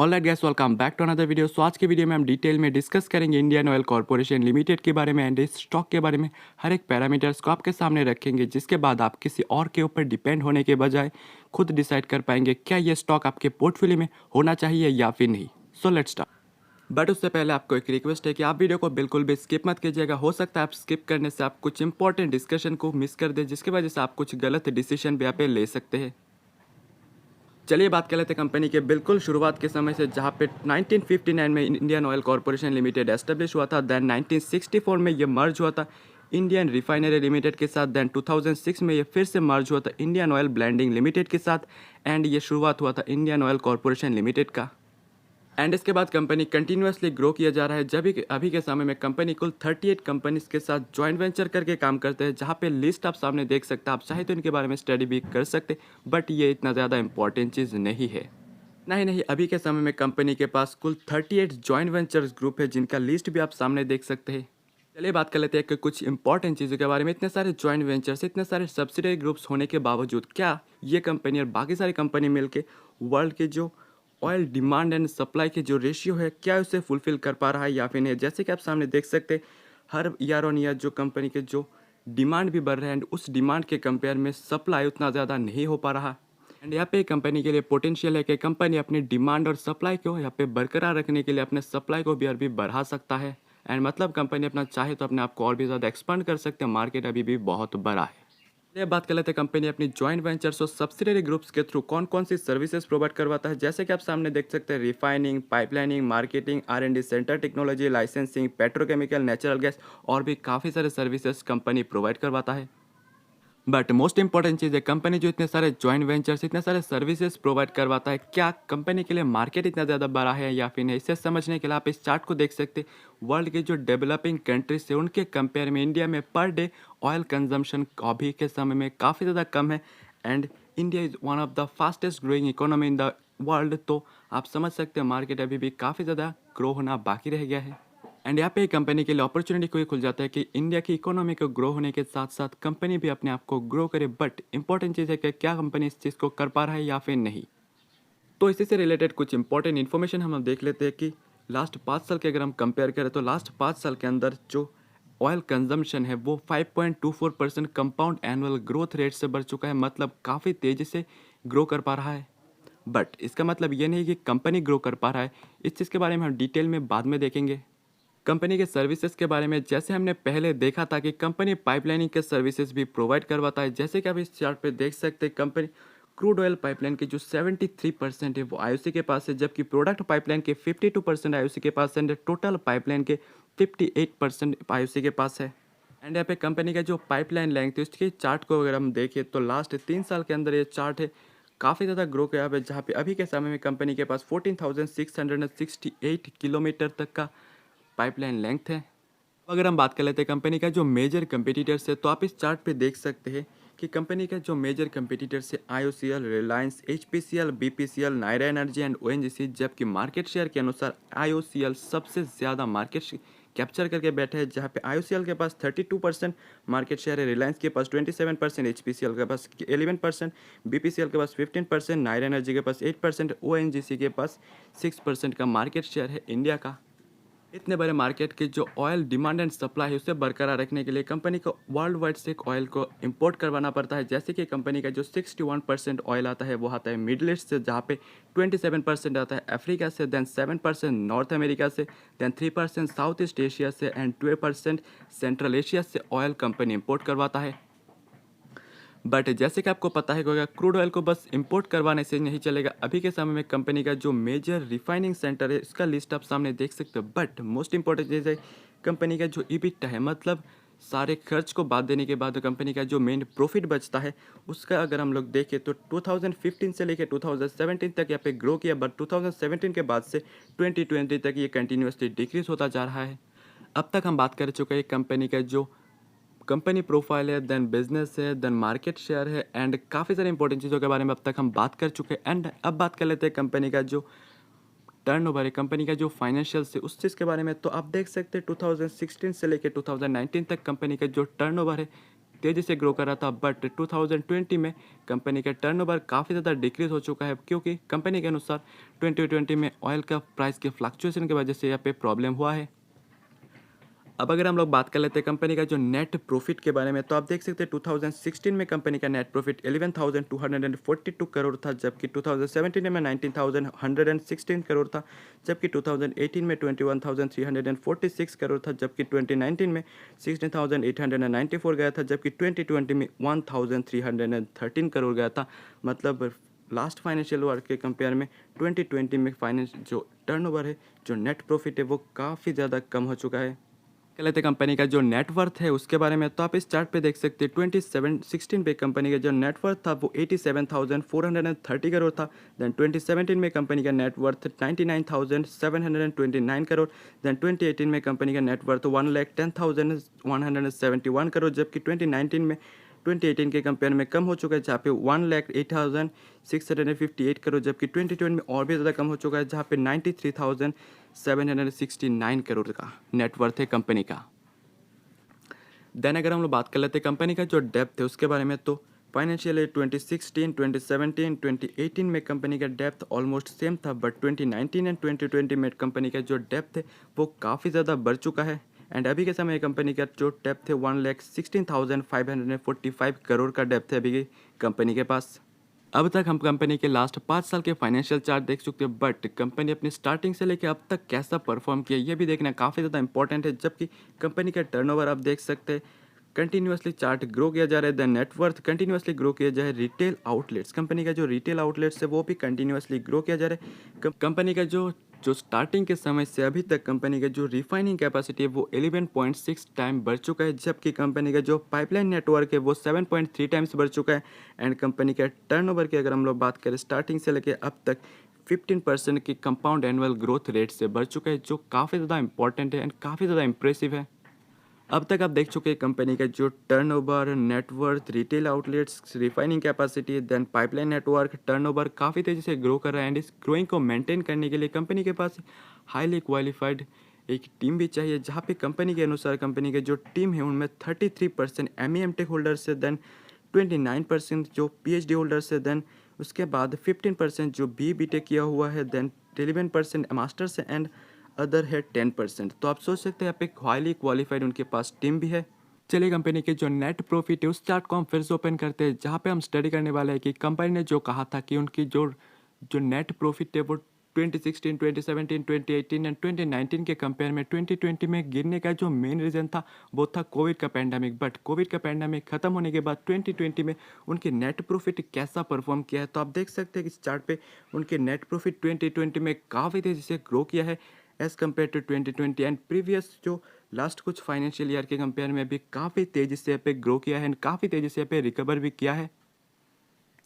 Alright guys, welcome back to another video. So आज के video में हम डिटेल में डिस्कस करेंगे इंडियन ऑयल कॉर्पोरेशन लिमिटेड के बारे में एंड इस स्टॉक के बारे में। हर एक पैरामीटर्स को आपके सामने रखेंगे, जिसके बाद आप किसी और के ऊपर डिपेंड होने के बजाय खुद डिसाइड कर पाएंगे क्या ये स्टॉक आपके पोर्टफोलियो में होना चाहिए या फिर नहीं। So let's start. बट उससे पहले आपको एक रिक्वेस्ट है कि आप वीडियो को बिल्कुल भी स्किप मत कीजिएगा। हो सकता है आप स्किप करने से आप कुछ इंपॉर्टेंट डिस्कशन को मिस कर दें, जिसकी वजह से आप कुछ गलत डिसीजन भी यहाँ पे ले सकते हैं। चलिए बात कर लेते हैं कंपनी के बिल्कुल शुरुआत के समय से, जहाँ पे 1959 में Indian oil corporation limited establish हुआ था। देन 1964 में ये मर्ज हुआ था इंडियन रिफाइनरी लिमिटेड के साथ। देन 2006 में ये फिर से मर्ज हुआ था इंडियन ऑयल ब्लेंडिंग लिमिटेड के साथ एंड ये शुरुआत हुआ था इंडियन ऑयल कॉर्पोरेशन लिमिटेड का। एंड इसके बाद कंपनी कंटिन्यूसली ग्रो किया जा रहा है। जब अभी के समय में कंपनी कुल 38 कंपनीज के साथ जॉइंट वेंचर करके काम करते हैं, जहाँ पे लिस्ट आप सामने देख सकते हैं। आप चाहे तो इनके बारे में स्टडी भी कर सकते, बट ये इतना ज़्यादा इंपॉर्टेंट चीज़ नहीं है। नहीं, अभी के समय में कंपनी के पास कुल 38 जॉइंट वेंचर्स ग्रुप है, जिनका लिस्ट भी आप सामने देख सकते हैं। चलिए बात कर लेते हैं कि कुछ इंपॉर्टेंट चीज़ों के बारे में। इतने सारे जॉइंट वेंचर्स, इतने सारे सब्सिडरी ग्रुप्स होने के बावजूद क्या ये कंपनी और बाकी सारी कंपनी मिलके वर्ल्ड के जो ऑयल डिमांड एंड सप्लाई के जो रेशियो है, क्या उसे फुलफिल कर पा रहा है या फिर नहीं। जैसे कि आप सामने देख सकते हैं, हर ईयर ऑन ईयर जो कंपनी के जो डिमांड भी बढ़ रहा है एंड उस डिमांड के कंपेयर में सप्लाई उतना ज़्यादा नहीं हो पा रहा। एंड यहाँ पे कंपनी के लिए पोटेंशियल है कि कंपनी अपनी डिमांड और सप्लाई को यहाँ पे बरकरार रखने के लिए अपने सप्लाई को भी और भी बढ़ा सकता है। एंड मतलब कंपनी अपना चाहे तो अपने आप को और भी ज़्यादा एक्सपांड कर सकते हैं। मार्केट अभी भी बहुत बड़ा है। ये बात कर लेते हैं कंपनी अपनी जॉइंट वेंचर्स और सब्सिडरी ग्रुप्स के थ्रू कौन कौन सी सर्विसेज प्रोवाइड करवाता है। जैसे कि आप सामने देख सकते हैं, refining, pipelining, marketing, R&D centre, technology, licensing, petrochemical, natural gas और भी काफ़ी सारे सर्विसेज कंपनी प्रोवाइड करवाता है। बट मोस्ट इंपॉर्टेंट चीज़ है, कंपनी जो इतने सारे जॉइंट वेंचर्स, इतने सारे सर्विसेज प्रोवाइड करवाता है, क्या कंपनी के लिए मार्केट इतना ज़्यादा बड़ा है या फिर नहीं। इसे समझने के लिए आप इस चार्ट को देख सकते। वर्ल्ड के जो डेवलपिंग कंट्रीज है उनके कंपेयर में इंडिया में पर डे ऑयल कंजम्पशन अभी के समय में काफ़ी ज़्यादा कम है and India is one of the fastest growing economy in the world. तो आप समझ सकते हैं मार्केट अभी भी काफ़ी ज़्यादा ग्रो होना बाकी रह गया है। एंड यहाँ पे कंपनी के लिए अपॉर्चुनिटी को खुल जाता है कि इंडिया की इकोनॉमी को ग्रो होने के साथ साथ कंपनी भी अपने आप को ग्रो करे। बट इंपॉर्टेंट चीज़ है कि क्या कंपनी इस चीज़ को कर पा रहा है या फिर नहीं। तो इसी से रिलेटेड कुछ इंपॉर्टेंट इन्फॉर्मेशन हम देख लेते हैं कि लास्ट 5 साल के अगर हम कंपेयर करें तो लास्ट 5 साल के अंदर जो ऑयल कंजम्पशन है वो 5.24% कंपाउंड एनुअल ग्रोथ रेट से बढ़ चुका है। मतलब काफ़ी तेज़ी से ग्रो कर पा रहा है। बट इसका मतलब ये नहीं कि कंपनी ग्रो कर पा रहा है। इस चीज़ के बारे में हम डिटेल में बाद में देखेंगे। कंपनी के सर्विसेज के बारे में जैसे हमने पहले देखा था कि कंपनी पाइपलाइनिंग के सर्विसेज भी प्रोवाइड करवाता है। जैसे कि आप इस चार्ट पे देख सकते हैं, कंपनी क्रूड ऑयल पाइपलाइन के जो 73% है वो आईओसी के पास है, जबकि प्रोडक्ट पाइपलाइन के 52% आईओसी के पास है एंड टोटल पाइपलाइन के 58% आईओसी के पास है। एंड यहाँ पे कंपनी का जो पाइपलाइन लेंथ है उसके चार्ट को अगर हम देखें तो लास्ट 3 साल के अंदर ये चार्ट है काफ़ी ज़्यादा ग्रो किया है, जहाँ पे अभी के समय में कंपनी के पास 14,668 किलोमीटर तक का पाइपलाइन लेंथ है। अगर हम बात कर लेते हैं कंपनी का जो मेजर कंपटीटर्स है, तो आप इस चार्ट पे देख सकते हैं कि कंपनी का जो मेजर कंपटीटर्स है IOCL, Reliance, HPCL, BPCL, Nayara energy and ONGC। जबकि मार्केट शेयर के अनुसार IOCL सबसे ज़्यादा मार्केट कैप्चर करके बैठे हैं, जहाँ पे IOCL के पास 32% मार्केट शेयर है, रिलायंस के पास 27%, HPCL के पास 11%, BPCL के पास 15%, नायरा एनर्जी के पास 8%, ONGC के पास 6% का मार्केट शेयर है इंडिया का। इतने बड़े मार्केट की जो ऑयल डिमांड एंड सप्लाई है उसे बरकरार रखने के लिए कंपनी को वर्ल्ड वाइड से ऑयल को इंपोर्ट करवाना पड़ता है। जैसे कि कंपनी का जो 61% ऑयल आता है वो आता है मिडिल ईस्ट से, जहाँ पे 27% आता है अफ्रीका से, देन 7% नॉर्थ अमेरिका से, देन 3% साउथ ईस्ट एशिया से एंड 12% सेंट्रल एशिया से ऑयल कंपनी इंपोर्ट करवाता है। बट जैसे कि आपको पता है कि क्रूड ऑयल को बस इंपोर्ट करवाने से नहीं चलेगा। अभी के समय में कंपनी का जो मेजर रिफाइनिंग सेंटर है इसका लिस्ट आप सामने देख सकते हो। बट मोस्ट इंपॉर्टेंट चीज़ है कंपनी का जो EBITDA है, मतलब सारे खर्च को बाद देने के बाद कंपनी का जो मेन प्रॉफिट बचता है उसका अगर हम लोग देखें तो 2015 से लेकर 2017 तक यहाँ पे ग्रो किया। बट 2017 के बाद से 2020 तक ये कंटिन्यूसली डिक्रीज होता जा रहा है। अब तक हम बात कर चुके हैं कंपनी का जो कंपनी प्रोफाइल है, देन बिजनेस है, देन मार्केट शेयर है एंड काफ़ी सारे इंपॉर्टेंट चीज़ों के बारे में अब तक हम बात कर चुके हैं। एंड अब बात कर लेते हैं कंपनी का जो टर्नओवर है, कंपनी का जो फाइनेंशियल्स है उस चीज़ के बारे में। तो आप देख सकते हैं 2016 से लेकर 2019 तक कंपनी का जो टर्नओवर है तेज़ी से ग्रो कर रहा था, बट 2020 में कंपनी का टर्नओवर काफ़ी ज़्यादा डिक्रीज हो चुका है, क्योंकि कंपनी के अनुसार 2020 में ऑयल का प्राइस के फ्लक्चुएशन की वजह से यहाँ पे प्रॉब्लम हुआ है। अब अगर हम लोग बात कर लेते हैं कंपनी का जो नेट प्रॉफिट के बारे में, तो आप देख सकते हैं 2016 में कंपनी का नेट प्रॉफिट 11,242 करोड़ था, जबकि 2017 में 19,116 करोड़ था, जबकि 2018 में 21,346 करोड़ था, जबकि 2019 में 16,894 गया था, जबकि 2020 में 1,313 करोड़ गया था। मतलब लास्ट फाइनेंशियल ईयर के कंपेयर में 2020 में फाइनेंस जो टर्नओवर है, जो नेट प्रॉफिट है, वो काफ़ी ज़्यादा कम हो चुका है। कह लेते कंपनी का जो नेटवर्थ है उसके बारे में, तो आप इस चार्ट पे देख सकते हैं 2016 पे कंपनी का जो नेटवर्थ था वो 87,430 करोड़ था। देन 2017 में कंपनी का नेटवर्थ 99,729 करोड़। देन 2018 में कंपनी का नेटवर्थ 1,10,171 करोड़, जबकि 2019 में 2018 के कंपेयर में कम हो चुका है, जहाँ पे 1,08,658 करोड़, जबकि 2020 में और भी ज़्यादा कम हो चुका है, जहाँ पे 93,769 करोड़ का नेटवर्थ है कंपनी का। देन अगर हम लोग बात कर लेते हैं कंपनी का जो डेप्थ है उसके बारे में, तो फाइनेंशियल ईयर 2016, 2017, 2018 में कंपनी का डेप्थ ऑलमोस्ट सेम था, बट 2019 एंड 2020 में कंपनी का जो डेप्थ है वो काफ़ी ज़्यादा बढ़ चुका है। एंड अभी के समय कंपनी का जो डेप्थ है 1,16,545 करोड़ का डेप्थ है अभी की कंपनी के पास। अब तक हम कंपनी के लास्ट 5 साल के फाइनेंशियल चार्ट देख चुके हैं, बट कंपनी अपनी स्टार्टिंग से लेकर अब तक कैसा परफॉर्म किया ये भी देखना काफ़ी ज़्यादा इंपॉर्टेंट है। जबकि कंपनी का टर्नओवर आप देख सकते हैं कंटिन्यूसली चार्ट ग्रो किया जा रहा है, द नेटवर्थ कंटिन्यूसली ग्रो किया जा रहा है, रिटेल आउटलेट्स कंपनी का जो रिटेल आउटलेट्स है वो भी कंटिन्यूसली ग्रो किया जा रहा है। कंपनी का जो जो स्टार्टिंग के समय से अभी तक कंपनी का जो रिफाइनिंग कैपेसिटी है वो 11.6 टाइम बढ़ चुका है, जबकि कंपनी का जो पाइपलाइन नेटवर्क है वो 7.3 टाइम्स बढ़ चुका है। एंड कंपनी का टर्नओवर की अगर हम लोग बात करें स्टार्टिंग से लेकर अब तक 15% की कंपाउंड एनुअल ग्रोथ रेट से बढ़ चुका है, जो काफ़ी ज़्यादा इंपॉर्टेंट है एंड काफ़ी ज़्यादा इंप्रेसिव है। अब तक आप देख चुके हैं कंपनी का जो turnover, net worth, retail outlets, refining capacity, then pipeline network, turnover काफ़ी तेज़ी से ग्रो कर रहा है। एंड इस ग्रोइंग को मेंटेन करने के लिए कंपनी के पास हाईली क्वालिफाइड एक टीम भी चाहिए, जहाँ पे कंपनी के अनुसार कंपनी के जो टीम है उनमें 33% MEM टेक होल्डर्स है, देन 29% जो PhD होल्डर्स है, देन उसके बाद 15% जो BTech किया हुआ है, देन 11% मास्टर्स है, एंड अदर है 10%। तो आप सोच सकते हैं यहाँ पे हाईली क्वालिफाइड उनके पास टीम भी है। चलिए कंपनी के जो नेट प्रॉफिट है उस चार्ट को हम फिर से ओपन करते हैं, जहाँ पे हम स्टडी करने वाले हैं कि कंपनी ने जो कहा था कि उनकी जो जो नेट प्रॉफिट है वो 2016, 2017, 2018 एंड 2019 के कंपेयर में 2020 में गिरने का जो मेन रीज़न था वो था कोविड का पैंडेमिक। बट कोविड का पैंडेमिक खत्म होने के बाद 2020 में उनके नेट प्रॉफिट कैसा परफॉर्म किया है, तो आप देख सकते हैं कि इस चार्ट पे उनके नेट प्रॉफिट 2020 में काफ़ी तेज़ी से ग्रो किया है as compare to 2020 and previous जो लास्ट कुछ फाइनेंशियल ईयर के कंपेयर में भी काफ़ी तेज़ी से यहाँ पे ग्रो किया है एंड काफ़ी तेज़ी से यहाँ पे रिकवर भी किया है।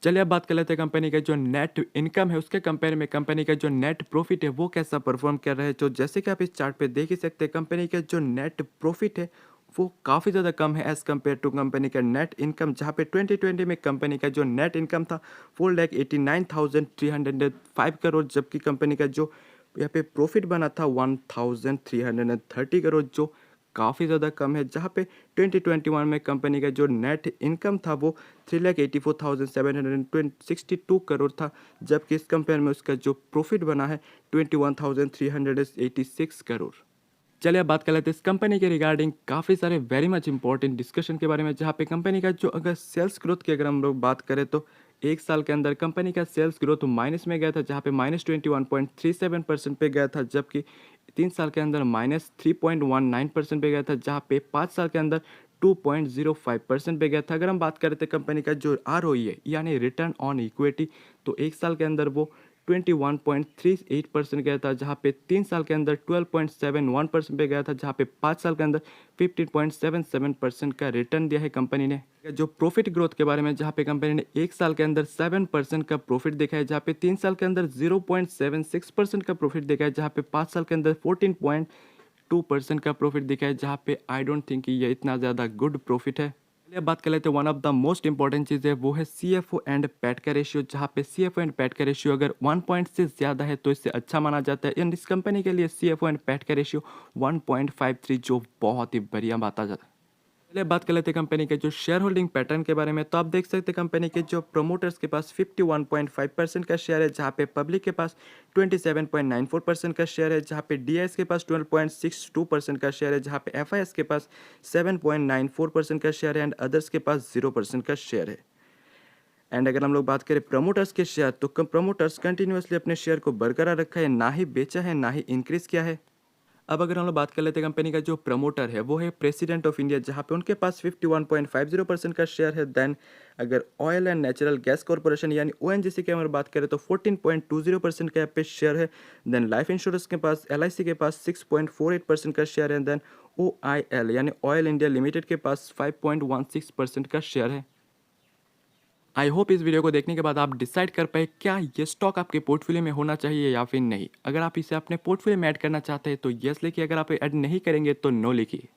चलिए अब बात कर लेते हैं कंपनी का जो नेट इनकम है उसके कंपेयर में कंपनी का जो नेट प्रॉफिट है वो कैसा परफॉर्म कर रहा है। तो जैसे कि आप इस चार्ट पे देख ही सकते हैं कंपनी का जो नेट प्रॉफिट है वो काफ़ी ज़्यादा कम है एज़ कम्पेयर टू कंपनी का नेट इनकम, जहाँ पे 2020 में कंपनी का जो नेट इनकम था 4,89,305 करोड़, जबकि कंपनी का जो यहाँ पे प्रॉफिट बना था 1,330 करोड़, जो काफ़ी ज़्यादा कम है। जहाँ पे 2021 में कंपनी का जो नेट इनकम था वो 3,84,762 करोड़ था, जबकि इस कंपेयर में उसका जो प्रॉफिट बना है 21,386 करोड़। चलिए अब बात कर लेते हैं इस कंपनी के रिगार्डिंग काफ़ी सारे वेरी मच इंपॉर्टेंट डिस्कशन के बारे में, जहाँ पे कंपनी का जो अगर सेल्स ग्रोथ की अगर हम लोग बात करें तो एक साल के अंदर कंपनी का सेल्स ग्रोथ माइनस में गया था, जहाँ पे -21.37% पे गया था, जबकि 3 साल के अंदर -3.19% पे गया था, जहाँ पे 5 साल के अंदर 2.05% पे गया था। अगर हम बात करते हैं कंपनी का जो ROE है यानी रिटर्न ऑन इक्विटी, तो एक साल के अंदर वो 21.38% गया था, जहाँ पे 3 साल के अंदर 12.71% पे गया था, जहाँ पे 5 साल के अंदर 15.77% का रिटर्न दिया है कंपनी ने। जो प्रॉफिट ग्रोथ के बारे में, जहाँ पे कंपनी ने एक साल के अंदर 7% का प्रॉफिट देखा है, जहाँ पे 3 साल के अंदर 0.76% का प्रॉफिट देखा है, जहाँ पे 5 साल के अंदर 14.2% का प्रॉफिट दिखा है, जहाँ पे आई डोंट थिंक कि ये इतना ज़्यादा गुड प्रॉफिट है। चलिए अब बात कर लेते हैं one of the most important चीज़ है वो है CFO एंड पैट का रेशियो, जहाँ पे CFO एंड पैट का रेशियो अगर 1 पॉइंट से ज़्यादा है तो इससे अच्छा माना जाता है। एंड इस कंपनी के लिए CFO एंड पैट का रेशियो 1.53 जो बहुत ही बढ़िया बात आ जाता है। चलिए बात कर लेते हैं कंपनी के जो शेयर होल्डिंग पैटर्न के बारे में। तो आप देख सकते हैं कंपनी के जो प्रोमोटर्स के पास 51.5% का शेयर है, जहां पे पब्लिक के पास 27.94% का शेयर है, जहां पे डीआईएस के पास 12.62% का शेयर है, जहां पे एफआईएस के पास 7.94% का शेयर है एंड अदर्स के पास 0% का शेयर है। एंड अगर हम लोग बात करें प्रमोटर्स के शेयर, तो प्रमोटर्स कंटिन्यूसली अपने शेयर को बरकरार रखा है, ना ही बेचा है ना ही इंक्रीज किया है। अब अगर हम लोग बात कर लेते हैं कंपनी का जो प्रमोटर है वो है प्रेसिडेंट ऑफ इंडिया, जहां पे उनके पास 51.50% का शेयर है। देन अगर oil and natural gas corporation यानी ओएनजीसी की अगर बात करें तो 14.20% का यहाँ पे शेयर है। देन लाइफ इंश्योरेंस के पास एलआईसी के पास 6.48% का शेयर है। देन ओआईएल यानी ऑयल इंडिया लिमिटेड के पास 5.16% का शेयर है। आई होप इस वीडियो को देखने के बाद आप डिसाइड कर पाए क्या ये स्टॉक आपके पोर्टफोलियो में होना चाहिए या फिर नहीं। अगर आप इसे अपने पोर्टफोलियो में ऐड करना चाहते हैं तो यस लिखिए, अगर आप ऐड नहीं करेंगे तो नो लिखिए।